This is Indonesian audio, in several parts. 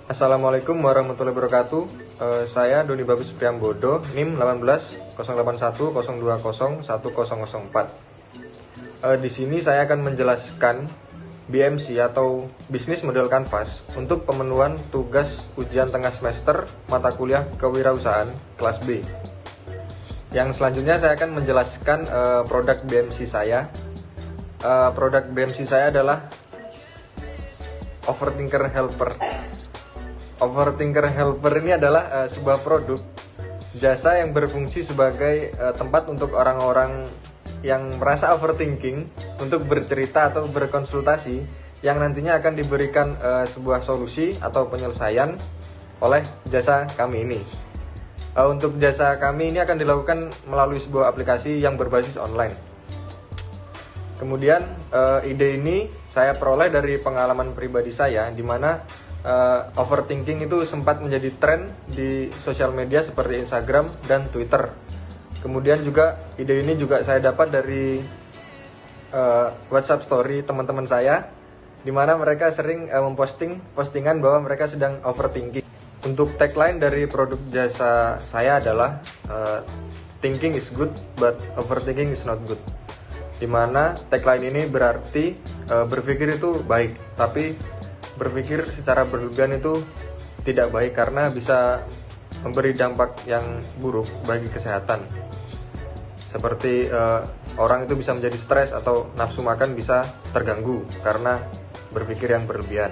Assalamualaikum warahmatullahi wabarakatuh. Saya Doni Babis Priambodo, NIM 18 081 020 1004. Di sini saya akan menjelaskan BMC atau Business Model Canvas untuk pemenuhan tugas ujian tengah semester mata kuliah kewirausahaan kelas B. Yang selanjutnya saya akan menjelaskan produk BMC saya. Produk BMC saya adalah Overthinker Helper. Overthinker Helper ini adalah sebuah produk jasa yang berfungsi sebagai tempat untuk orang-orang yang merasa overthinking untuk bercerita atau berkonsultasi, yang nantinya akan diberikan sebuah solusi atau penyelesaian oleh jasa kami ini. Untuk jasa kami ini akan dilakukan melalui sebuah aplikasi yang berbasis online. Kemudian ide ini saya peroleh dari pengalaman pribadi saya, di mana overthinking itu sempat menjadi tren di sosial media seperti Instagram dan Twitter. Kemudian juga ide ini juga saya dapat dari WhatsApp story teman-teman saya, di mana mereka sering memposting postingan bahwa mereka sedang overthinking. Untuk tagline dari produk jasa saya adalah thinking is good but overthinking is not good. Di mana tagline ini berarti berpikir itu baik, tapi berpikir secara berlebihan itu tidak baik karena bisa memberi dampak yang buruk bagi kesehatan. Seperti orang itu bisa menjadi stres atau nafsu makan bisa terganggu karena berpikir yang berlebihan.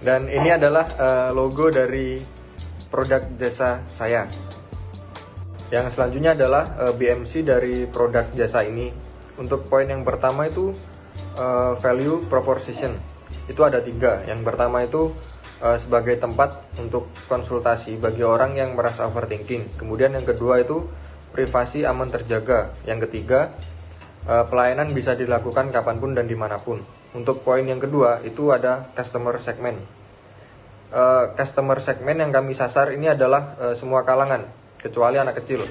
Dan ini adalah logo dari produk jasa saya. Yang selanjutnya adalah BMC dari produk jasa ini. Untuk poin yang pertama itu value proposition. Itu ada 3. Yang pertama itu sebagai tempat untuk konsultasi bagi orang yang merasa overthinking. Kemudian yang kedua itu privasi aman terjaga. Yang ketiga, pelayanan bisa dilakukan kapanpun dan dimanapun. Untuk poin yang kedua itu ada customer segment. Customer segment yang kami sasar ini adalah semua kalangan, kecuali anak kecil.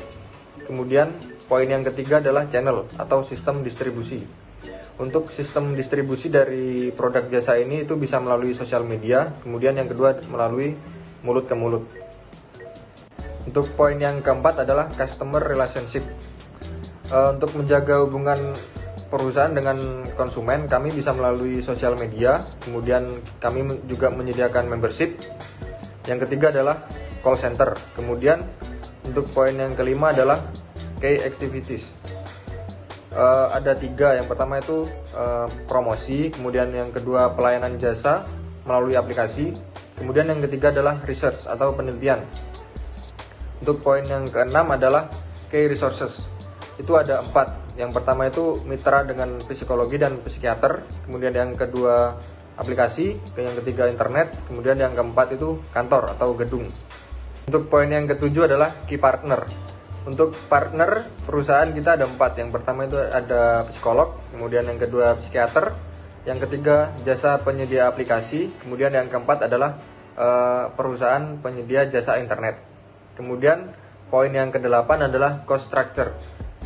Kemudian poin yang ketiga adalah channel atau sistem distribusi. Untuk sistem distribusi dari produk jasa ini itu bisa melalui sosial media, kemudian yang kedua melalui mulut ke mulut. Untuk poin yang keempat adalah customer relationship. Untuk menjaga hubungan perusahaan dengan konsumen, kami bisa melalui sosial media, kemudian kami juga menyediakan membership. Yang ketiga adalah call center. Kemudian untuk poin yang kelima adalah key activities. Ada 3. Yang pertama itu promosi, kemudian yang kedua pelayanan jasa melalui aplikasi, kemudian yang ketiga adalah research atau penelitian. Untuk poin yang keenam adalah key resources. Itu ada 4. Yang pertama itu mitra dengan psikologi dan psikiater, kemudian yang kedua aplikasi, yang ketiga internet, kemudian yang keempat itu kantor atau gedung. Untuk poin yang ketujuh adalah key partner. Untuk partner perusahaan kita ada 4. Yang pertama itu ada psikolog, kemudian yang kedua psikiater, yang ketiga jasa penyedia aplikasi, kemudian yang keempat adalah perusahaan penyedia jasa internet. Kemudian poin yang ke-8 adalah cost structure.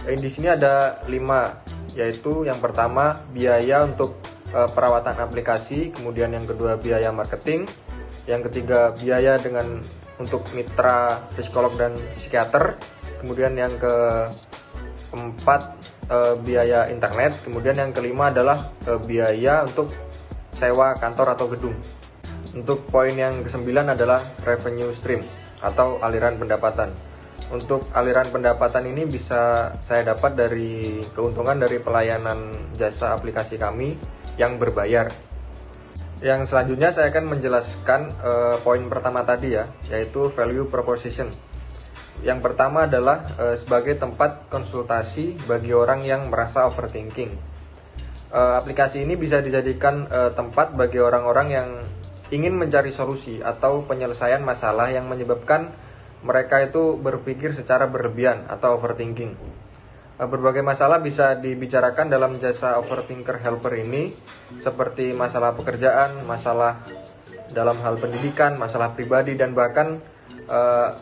Di sini ada 5, yaitu yang pertama biaya untuk perawatan aplikasi, kemudian yang kedua biaya marketing, yang ketiga biaya untuk mitra psikolog dan psikiater, kemudian yang keempat biaya internet, kemudian yang kelima adalah biaya untuk sewa kantor atau gedung. Untuk poin yang ke-9 adalah revenue stream atau aliran pendapatan. Untuk aliran pendapatan ini bisa saya dapat dari keuntungan dari pelayanan jasa aplikasi kami yang berbayar. Yang selanjutnya saya akan menjelaskan poin pertama tadi ya, yaitu value proposition. Yang pertama adalah sebagai tempat konsultasi bagi orang yang merasa overthinking. Aplikasi ini bisa dijadikan tempat bagi orang-orang yang ingin mencari solusi atau penyelesaian masalah yang menyebabkan mereka itu berpikir secara berlebihan atau overthinking. Berbagai masalah bisa dibicarakan dalam jasa Overthinker Helper ini, seperti masalah pekerjaan, masalah dalam hal pendidikan, masalah pribadi, dan bahkan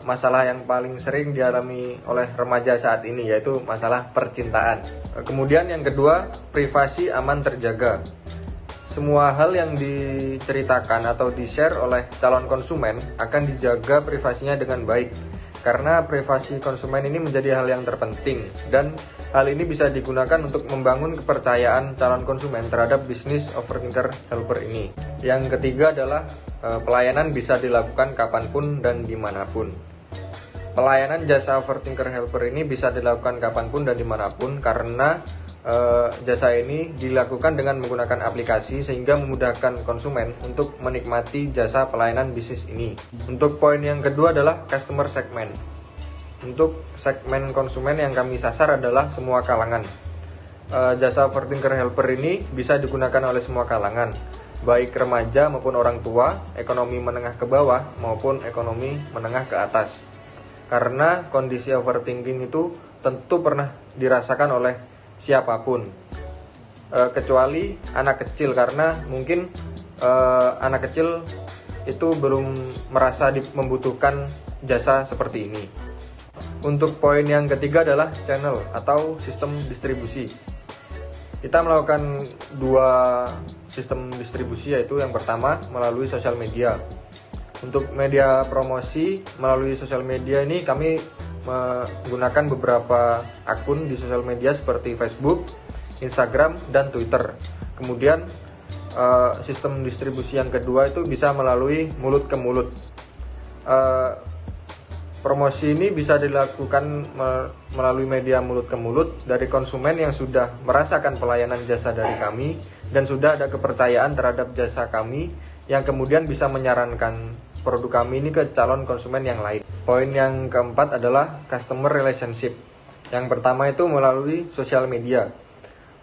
masalah yang paling sering dialami oleh remaja saat ini, yaitu masalah percintaan. Kemudian yang kedua, privasi aman terjaga. semua hal yang diceritakan atau di-share oleh calon konsumen akan dijaga privasinya dengan baik. Karena privasi konsumen ini menjadi hal yang terpenting, dan hal ini bisa digunakan untuk membangun kepercayaan calon konsumen terhadap bisnis overthinker helper ini. Yang ketiga adalah pelayanan bisa dilakukan kapanpun dan dimanapun. Pelayanan jasa overthinker helper ini bisa dilakukan kapanpun dan dimanapun karena jasa ini dilakukan dengan menggunakan aplikasi sehingga memudahkan konsumen untuk menikmati jasa pelayanan bisnis ini. Untuk poin yang kedua adalah customer segment. Untuk segmen konsumen yang kami sasar adalah semua kalangan. Jasa overthinker helper ini bisa digunakan oleh semua kalangan, baik remaja maupun orang tua, ekonomi menengah ke bawah maupun ekonomi menengah ke atas. Karena kondisi overthinking itu tentu pernah dirasakan oleh siapapun, kecuali anak kecil, karena mungkin anak kecil itu belum merasa membutuhkan jasa seperti ini. Untuk poin yang ketiga adalah channel atau sistem distribusi. Kita melakukan dua sistem distribusi, yaitu yang pertama melalui sosial media. Untuk media promosi melalui sosial media ini kami menggunakan beberapa akun di sosial media seperti Facebook, Instagram, dan Twitter. Kemudian sistem distribusi yang kedua itu bisa melalui mulut ke mulut. Promosi ini bisa dilakukan melalui media mulut ke mulut dari konsumen yang sudah merasakan pelayanan jasa dari kami dan sudah ada kepercayaan terhadap jasa kami, yang kemudian bisa menyarankan produk kami ini ke calon konsumen yang lain. Poin yang keempat adalah customer relationship. Yang pertama itu melalui sosial media.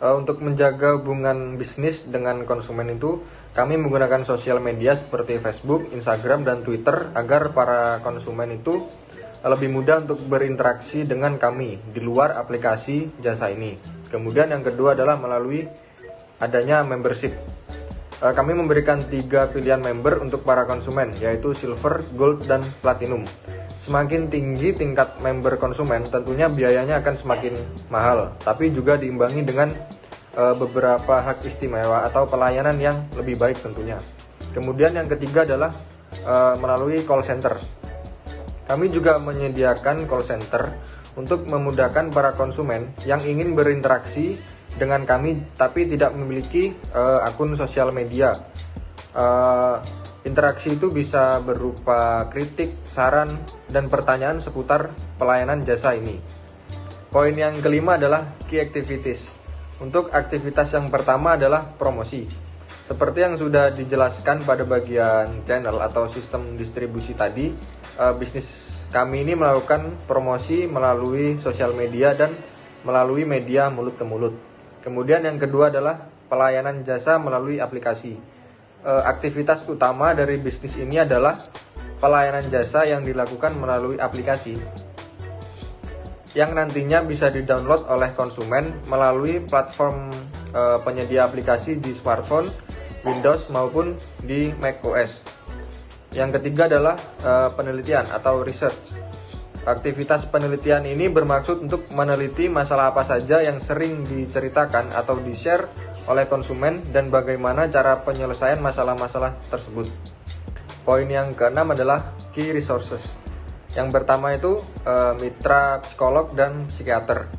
Untuk menjaga hubungan bisnis dengan konsumen itu, kami menggunakan sosial media seperti Facebook, Instagram, dan Twitter agar para konsumen itu lebih mudah untuk berinteraksi dengan kami di luar aplikasi jasa ini. Kemudian yang kedua adalah melalui adanya membership. Kami memberikan 3 pilihan member untuk para konsumen, yaitu Silver, Gold, dan Platinum. Semakin tinggi tingkat member konsumen, tentunya biayanya akan semakin mahal, tapi juga diimbangi dengan beberapa hak istimewa atau pelayanan yang lebih baik tentunya. Kemudian yang ketiga adalah melalui call center. Kami juga menyediakan call center untuk memudahkan para konsumen yang ingin berinteraksi dengan kami tapi tidak memiliki akun sosial media. Interaksi itu bisa berupa kritik, saran, dan pertanyaan seputar pelayanan jasa ini. Poin yang kelima adalah key activities. Untuk aktivitas yang pertama adalah promosi. Seperti yang sudah dijelaskan pada bagian channel atau sistem distribusi tadi, bisnis kami ini melakukan promosi melalui sosial media dan melalui media mulut ke mulut. Kemudian yang kedua adalah pelayanan jasa melalui aplikasi. Aktivitas utama dari bisnis ini adalah pelayanan jasa yang dilakukan melalui aplikasi, yang nantinya bisa di-download oleh konsumen melalui platform penyedia aplikasi di smartphone, Windows maupun di macOS. Yang ketiga adalah penelitian atau research. Aktivitas penelitian ini bermaksud untuk meneliti masalah apa saja yang sering diceritakan atau di-share oleh konsumen dan bagaimana cara penyelesaian masalah-masalah tersebut. Poin yang keenam adalah key resources. Yang pertama itu mitra psikolog dan psikiater.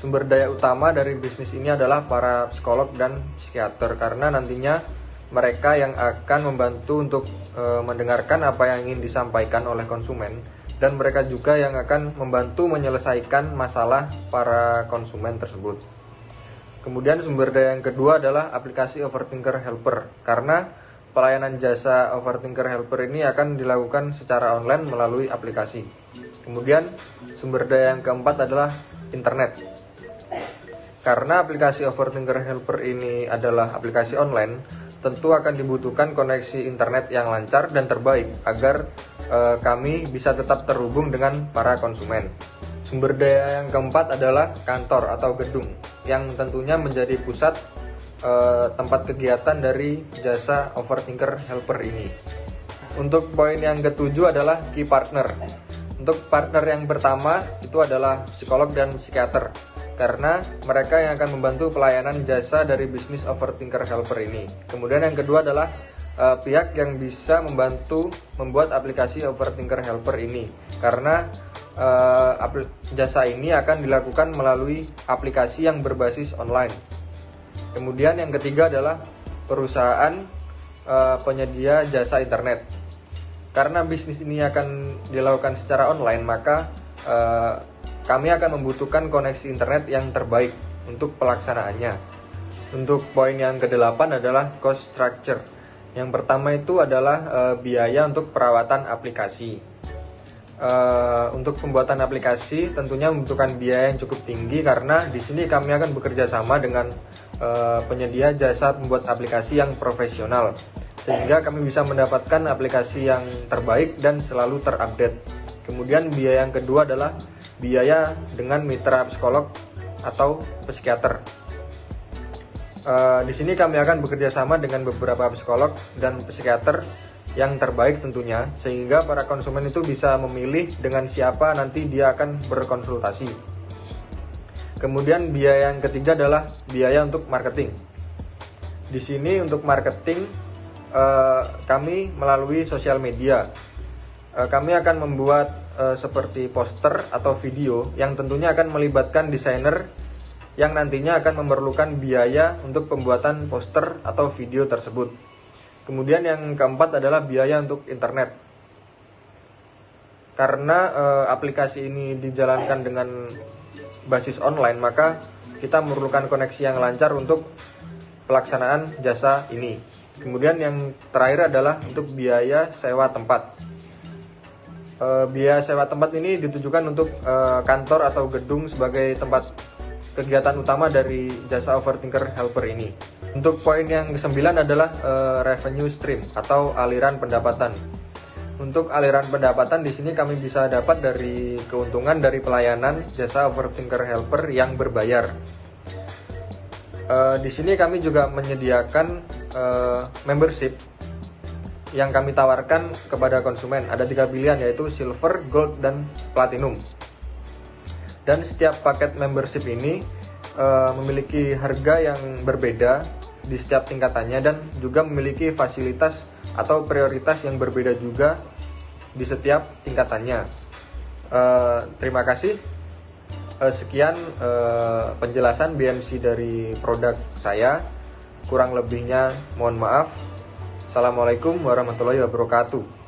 Sumber daya utama dari bisnis ini adalah para psikolog dan psikiater, karena nantinya mereka yang akan membantu untuk mendengarkan apa yang ingin disampaikan oleh konsumen, dan mereka juga yang akan membantu menyelesaikan masalah para konsumen tersebut. Kemudian sumber daya yang kedua adalah aplikasi overthinker helper, karena pelayanan jasa overthinker helper ini akan dilakukan secara online melalui aplikasi. Kemudian sumber daya yang keempat adalah internet. Karena aplikasi overthinker helper ini adalah aplikasi online, tentu akan dibutuhkan koneksi internet yang lancar dan terbaik agar kami bisa tetap terhubung dengan para konsumen. Sumber daya yang keempat adalah kantor atau gedung, yang tentunya menjadi pusat tempat kegiatan dari jasa overthinker helper ini. Untuk poin yang ketujuh adalah key partner. Untuk partner yang pertama itu adalah psikolog dan psikiater, karena mereka yang akan membantu pelayanan jasa dari bisnis overthinker helper ini. Kemudian yang kedua adalah pihak yang bisa membantu membuat aplikasi overthinker helper ini, karena jasa ini akan dilakukan melalui aplikasi yang berbasis online. Kemudian yang ketiga adalah perusahaan penyedia jasa internet. Karena bisnis ini akan dilakukan secara online, maka kami akan membutuhkan koneksi internet yang terbaik untuk pelaksanaannya. Untuk poin yang ke-8 adalah cost structure. Yang pertama itu adalah biaya untuk perawatan aplikasi. Untuk pembuatan aplikasi tentunya membutuhkan biaya yang cukup tinggi, karena di sini kami akan bekerja sama dengan penyedia jasa pembuat aplikasi yang profesional, sehingga kami bisa mendapatkan aplikasi yang terbaik dan selalu terupdate. Kemudian biaya yang kedua adalah biaya dengan mitra psikolog atau psikiater. Di sini kami akan bekerja sama dengan beberapa psikolog dan psikiater yang terbaik tentunya, sehingga para konsumen itu bisa memilih dengan siapa nanti dia akan berkonsultasi. Kemudian biaya yang ketiga adalah biaya untuk marketing. Di sini untuk marketing kami melalui sosial media. Kami akan membuat seperti poster atau video yang tentunya akan melibatkan desainer yang nantinya akan memerlukan biaya untuk pembuatan poster atau video tersebut. Kemudian yang keempat adalah biaya untuk internet. Karena aplikasi ini dijalankan dengan basis online, maka kita memerlukan koneksi yang lancar untuk pelaksanaan jasa ini. Kemudian yang terakhir adalah untuk biaya sewa tempat. Biaya sewa tempat ini ditujukan untuk kantor atau gedung sebagai tempat kegiatan utama dari jasa overthinker helper ini. Untuk poin yang ke-9 adalah revenue stream atau aliran pendapatan. Untuk aliran pendapatan di sini kami bisa dapat dari keuntungan dari pelayanan jasa overthinker helper yang berbayar. Di sini kami juga menyediakan membership yang kami tawarkan kepada konsumen. Ada 3 pilihan, yaitu silver, gold, dan platinum. Dan setiap paket membership ini memiliki harga yang berbeda di setiap tingkatannya, dan juga memiliki fasilitas atau prioritas yang berbeda juga di setiap tingkatannya. Terima kasih. Sekian penjelasan BMC dari produk saya. Kurang lebihnya mohon maaf. Assalamualaikum warahmatullahi wabarakatuh.